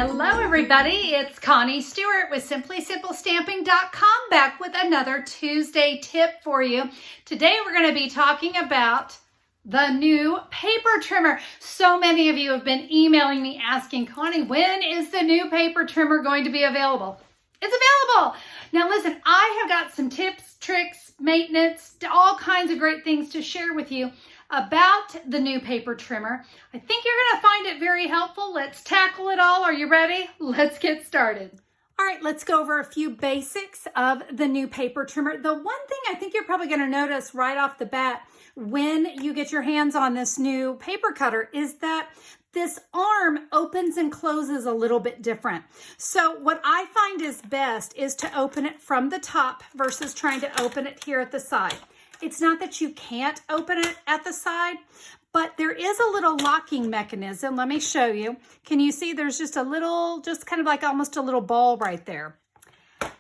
Hello everybody, it's Connie Stewart with SimplySimpleStamping.com back with another Tuesday tip for you. Today we're going to be talking about the new paper trimmer. So many of you have been emailing me asking, Connie, when is the new paper trimmer going to be available? It's available! Now listen, I have got some tips, tricks, maintenance, all kinds of great things to share with you about the new paper trimmer. I think you're going to find it very helpful. Let's tackle it all. Are you ready? Let's get started. All right, let's go over a few basics of the new paper trimmer. The one thing I think you're probably going to notice right off the bat when you get your hands on this new paper cutter is that this arm opens and closes a little bit different. So what I find is best is to open it from the top versus trying to open it here at the side. It's not that you can't open it at the side, but there is a little locking mechanism. Let me show you. Can you see there's just a little, just kind of like almost a little ball right there.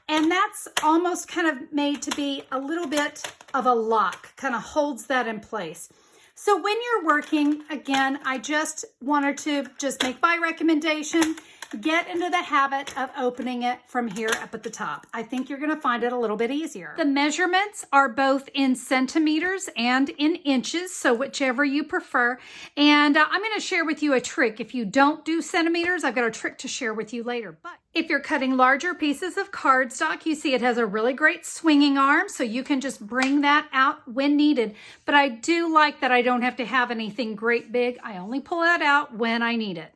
And that's almost kind of made to be a little bit of a lock, kind of holds that in place. So when you're working, again, I just wanted to just make my recommendation. Get into the habit of opening it from here up at the top. I think you're going to find it a little bit easier. The measurements are both in centimeters and in inches, so whichever you prefer. And I'm going to share with you a trick. If you don't do centimeters, I've got a trick to share with you later. But if you're cutting larger pieces of cardstock, you see it has a really great swinging arm, so you can just bring that out when needed. But I do like that I don't have to have anything great big. I only pull that out when I need it.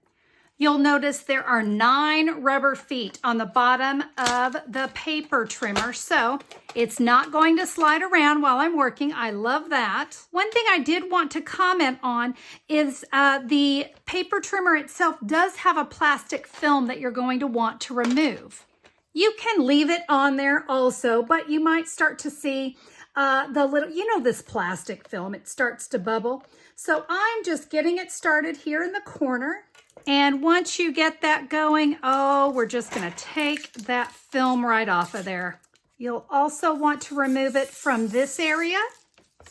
You'll notice there are 9 rubber feet on the bottom of the paper trimmer, so it's not going to slide around while I'm working. I love that. One thing I did want to comment on is the paper trimmer itself does have a plastic film that you're going to want to remove. You can leave it on there also, but you might start to see the little, this plastic film, it starts to bubble. So I'm just getting it started here in the corner. And once you get that going, we're just going to take that film right off of there. You'll also want to remove it from this area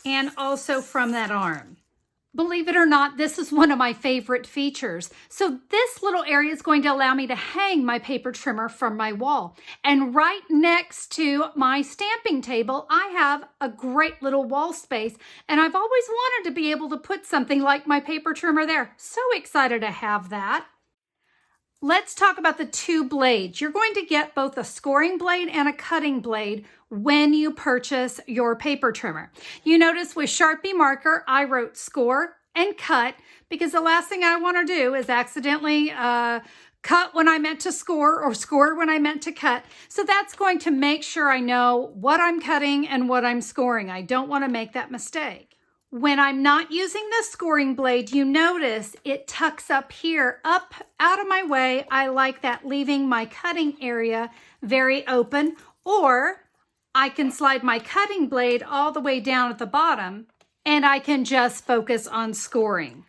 and also from that arm. Believe it or not, this is one of my favorite features. So this little area is going to allow me to hang my paper trimmer from my wall. And right next to my stamping table, I have a great little wall space. And I've always wanted to be able to put something like my paper trimmer there. So excited to have that. Let's talk about the 2 blades. You're going to get both a scoring blade and a cutting blade when you purchase your paper trimmer. You notice with Sharpie marker, I wrote score and cut because the last thing I want to do is accidentally cut when I meant to score or score when I meant to cut. So that's going to make sure I know what I'm cutting and what I'm scoring. I don't want to make that mistake. When I'm not using the scoring blade, you notice it tucks up here, up out of my way. I like that, leaving my cutting area very open, or I can slide my cutting blade all the way down at the bottom and I can just focus on scoring.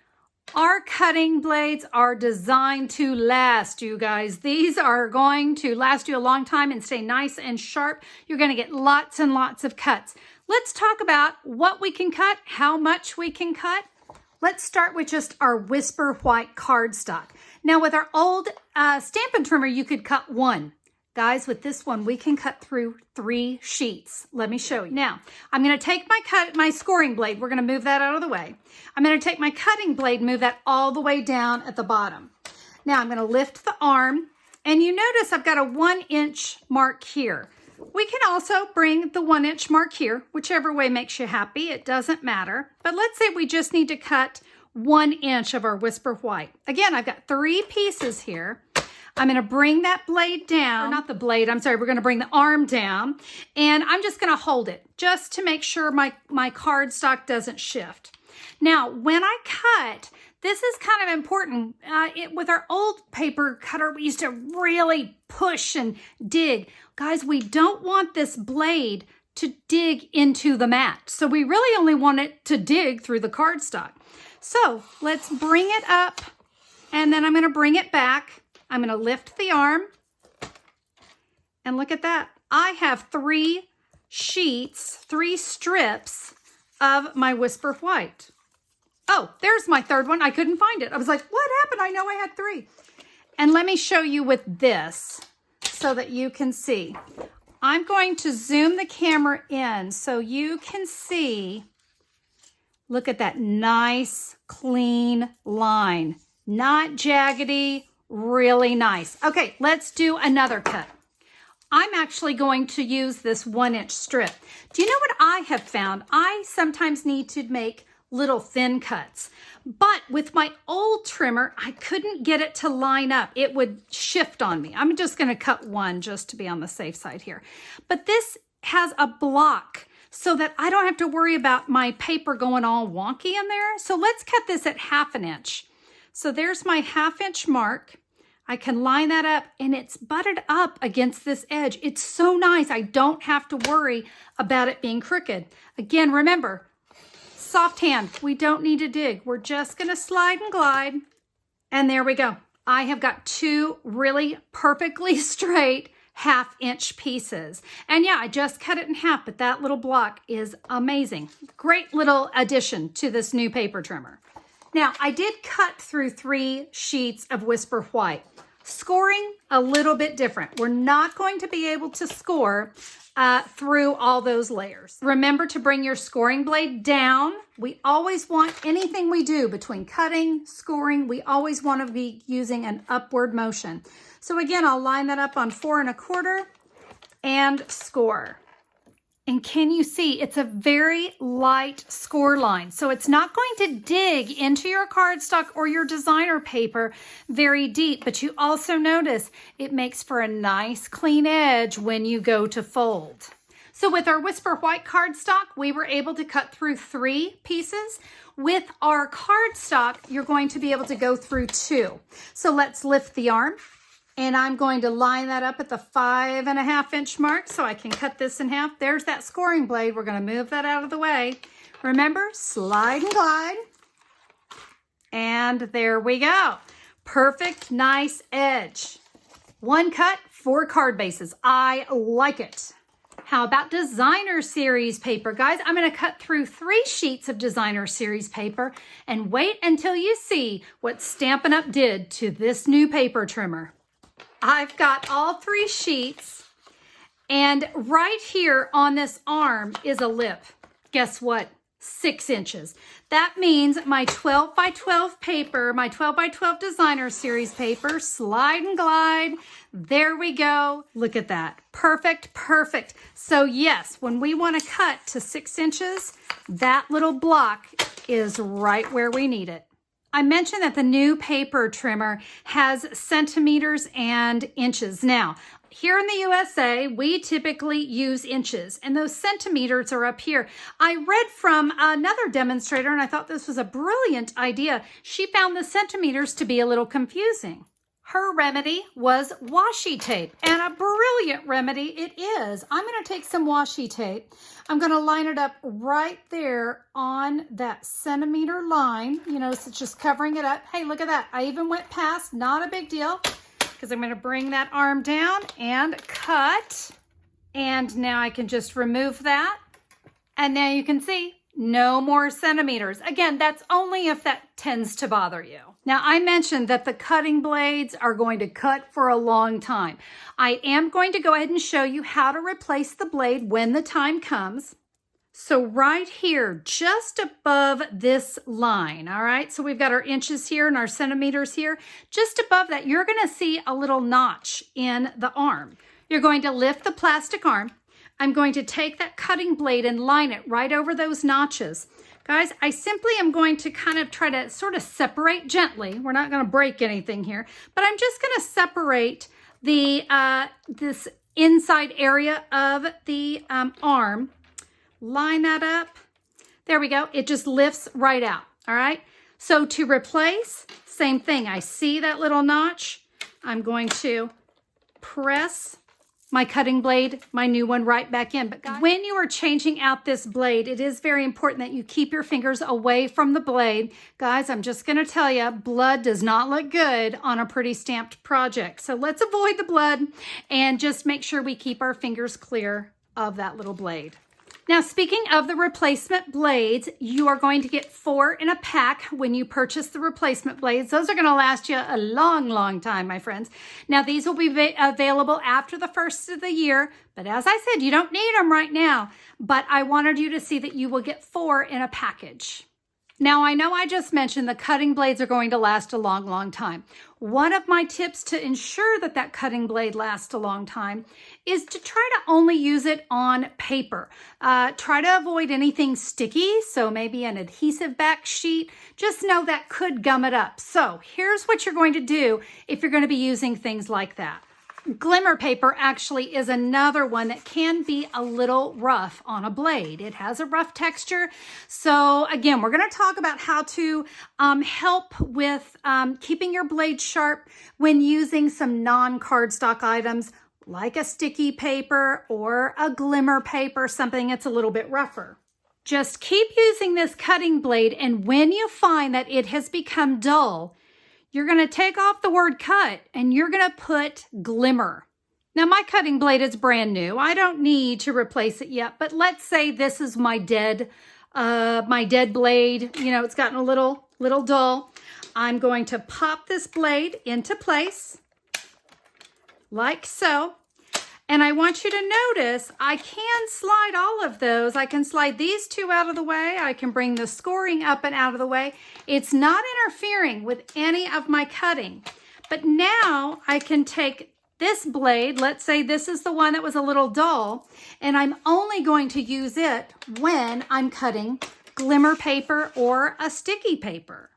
Our cutting blades are designed to last, you guys. These are going to last you a long time and stay nice and sharp. You're going to get lots and lots of cuts. Let's talk about what we can cut, how much we can cut. Let's start with just our Whisper White cardstock. Now with our old Stampin' trimmer, you could cut 1. Guys, with this one, we can cut through 3 sheets. Let me show you. Now, I'm going to take my scoring blade. We're going to move that out of the way. I'm going to take my cutting blade, move that all the way down at the bottom. Now, I'm going to lift the arm, and you notice I've got a 1-inch mark here. We can also bring the 1-inch mark here, whichever way makes you happy. It doesn't matter. But let's say we just need to cut 1 inch of our Whisper White. Again, I've got 3 pieces here. I'm going to bring that blade down, or not the blade, I'm sorry, we're going to bring the arm down, and I'm just going to hold it just to make sure my cardstock doesn't shift. Now, when I cut, this is kind of important. With our old paper cutter, we used to really push and dig. Guys, we don't want this blade to dig into the mat. So we really only want it to dig through the cardstock. So let's bring it up, and then I'm going to bring it back. I'm going to lift the arm, and look at that. I have 3 sheets, 3 strips of my Whisper White. Oh, there's my third one. I couldn't find it. I was like, what happened? I know I had 3. And let me show you with this so that you can see. I'm going to zoom the camera in so you can see. Look at that nice, clean line. Not jaggedy, really nice. Okay, let's do another cut. I'm actually going to use this 1-inch strip. Do you know what I have found? I sometimes need to make little thin cuts. But with my old trimmer, I couldn't get it to line up. It would shift on me. I'm just going to cut one just to be on the safe side here. But this has a block so that I don't have to worry about my paper going all wonky in there. So let's cut this at 1/2 inch. So there's my 1/2 inch mark. I can line that up and it's butted up against this edge. It's so nice. I don't have to worry about it being crooked. Again, remember, soft hand. We don't need to dig. We're just going to slide and glide. And there we go. I have got 2 really perfectly straight 1/2 inch pieces. And yeah, I just cut it in half, but that little block is amazing. Great little addition to this new paper trimmer. Now, I did cut through 3 sheets of Whisper White. Scoring, a little bit different. We're not going to be able to score through all those layers. Remember to bring your scoring blade down. We always want anything we do between cutting, scoring, we always want to be using an upward motion. So again, I'll line that up on 4 1/4 and score. And can you see, it's a very light score line. So it's not going to dig into your cardstock or your designer paper very deep, but you also notice it makes for a nice clean edge when you go to fold. So with our Whisper White cardstock, we were able to cut through 3 pieces. With our cardstock, you're going to be able to go through 2. So let's lift the arm. And I'm going to line that up at the 5 1/2 inch mark so I can cut this in half. There's that scoring blade. We're going to move that out of the way. Remember, slide and glide. And there we go. Perfect, nice edge. 1 cut, 4 card bases. I like it. How about designer series paper? Guys, I'm going to cut through 3 sheets of designer series paper and wait until you see what Stampin' Up! Did to this new paper trimmer. I've got all 3 sheets, and right here on this arm is a lip. Guess what? 6 inches. That means my 12 by 12 paper, my 12 by 12 designer series paper, slide and glide. There we go. Look at that. Perfect, perfect. So yes, when we want to cut to 6 inches, that little block is right where we need it. I mentioned that the new paper trimmer has centimeters and inches. Now, here in the USA, we typically use inches, and those centimeters are up here. I read from another demonstrator, and I thought this was a brilliant idea. She found the centimeters to be a little confusing. Her remedy was washi tape, and a brilliant remedy it is. I'm going to take some washi tape. I'm going to line it up right there on that centimeter line. You know, so it's just covering it up. Hey, look at that. I even went past, not a big deal, because I'm going to bring that arm down and cut. And now I can just remove that. And now you can see no more centimeters. Again, that's only if that tends to bother you. Now, I mentioned that the cutting blades are going to cut for a long time. I am going to go ahead and show you how to replace the blade when the time comes. So right here, just above this line, all right? So we've got our inches here and our centimeters here. Just above that, you're going to see a little notch in the arm. You're going to lift the plastic arm. I'm going to take that cutting blade and line it right over those notches. Guys, I simply am going to kind of try to sort of separate gently. We're not going to break anything here, but I'm just going to separate the this inside area of the arm. Line that up. There we go. It just lifts right out. All right. So to replace, same thing. I see that little notch. I'm going to press my cutting blade, my new one, right back in. But guys, when you are changing out this blade, it is very important that you keep your fingers away from the blade. Guys, I'm just going to tell you, blood does not look good on a pretty stamped project. So let's avoid the blood and just make sure we keep our fingers clear of that little blade. Now, speaking of the replacement blades, you are going to get 4 in a pack when you purchase the replacement blades. Those are going to last you a long, long time, my friends. Now, these will be available after the first of the year, but as I said, you don't need them right now, but I wanted you to see that you will get 4 in a package. Now, I know I just mentioned the cutting blades are going to last a long, long time. One of my tips to ensure that that cutting blade lasts a long time is to try to only use it on paper. Try to avoid anything sticky, so maybe an adhesive back sheet. Just know that could gum it up. So here's what you're going to do if you're going to be using things like that. Glimmer paper actually is another one that can be a little rough on a blade. It has a rough texture. So again, we're going to talk about how to help with keeping your blade sharp when using some non-cardstock items like a sticky paper or a glimmer paper, something that's a little bit rougher. Just keep using this cutting blade, and when you find that it has become dull, you're going to take off the word cut and you're going to put glimmer. Now, my cutting blade is brand new. I don't need to replace it yet, but let's say this is my dead blade. You know, it's gotten a little dull. I'm going to pop this blade into place like so. And I want you to notice I can slide all of those. I can slide these 2 out of the way. I can bring the scoring up and out of the way. It's not interfering with any of my cutting. But now I can take this blade, let's say this is the one that was a little dull, and I'm only going to use it when I'm cutting glimmer paper or a sticky paper.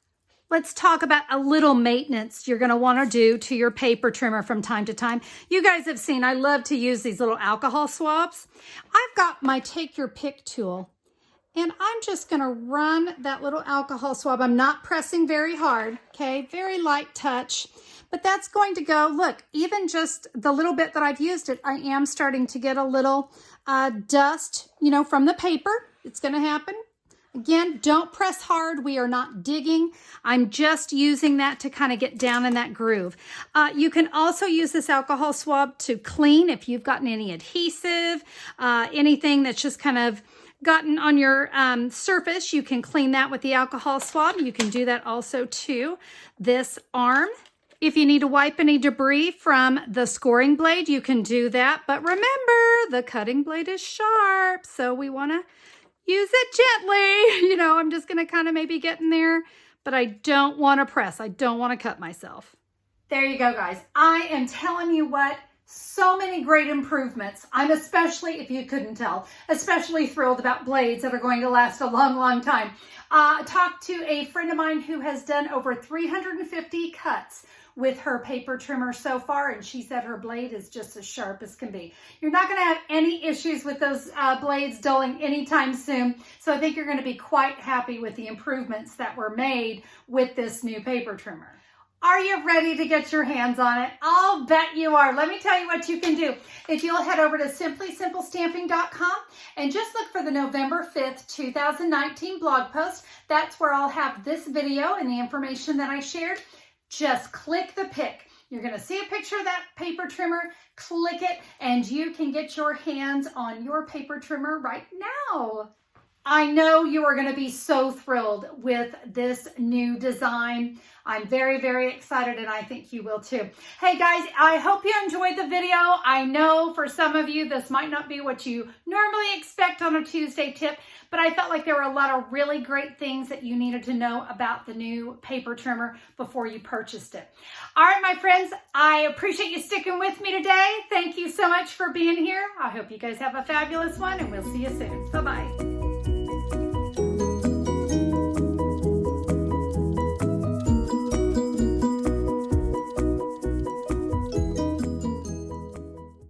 Let's talk about a little maintenance you're going to want to do to your paper trimmer from time to time. You guys have seen I love to use these little alcohol swabs. I've got my take your pick tool, and I'm just going to run that little alcohol swab. I'm not pressing very hard, okay? Very light touch, but that's going to go. Look, even just the little bit that I've used it, I am starting to get a little dust, you know, from the paper. It's going to happen. Again, don't press hard. We are not digging. I'm just using that to kind of get down in that groove. You can also use this alcohol swab to clean if you've gotten any adhesive, anything that's just kind of gotten on your surface. You can clean that with the alcohol swab. You can do that also to this arm. If you need to wipe any debris from the scoring blade, you can do that. But remember, the cutting blade is sharp, so we want to use it gently. You know, I'm just going to kind of maybe get in there, but I don't want to press. I don't want to cut myself. There you go, guys. I am telling you what, so many great improvements. I'm especially, if you couldn't tell, especially thrilled about blades that are going to last a long, long time. Talked to a friend of mine who has done over 350 cuts with her paper trimmer so far, and she said her blade is just as sharp as can be. You're not going to have any issues with those blades dulling anytime soon, so I think you're going to be quite happy with the improvements that were made with this new paper trimmer. Are you ready to get your hands on it? I'll bet you are. Let me tell you what you can do. If you'll head over to simplysimplestamping.com and just look for the November 5th, 2019 blog post, that's where I'll have this video and the information that I shared. Just click the pic. You're going to see a picture of that paper trimmer, click it, and you can get your hands on your paper trimmer right now. I know you are going to be so thrilled with this new design. I'm very, very excited, and I think you will too. Hey guys, I hope you enjoyed the video. I know for some of you, this might not be what you normally expect on a Tuesday tip, but I felt like there were a lot of really great things that you needed to know about the new paper trimmer before you purchased it. All right, my friends, I appreciate you sticking with me today. Thank you so much for being here. I hope you guys have a fabulous one, and we'll see you soon. Bye-bye.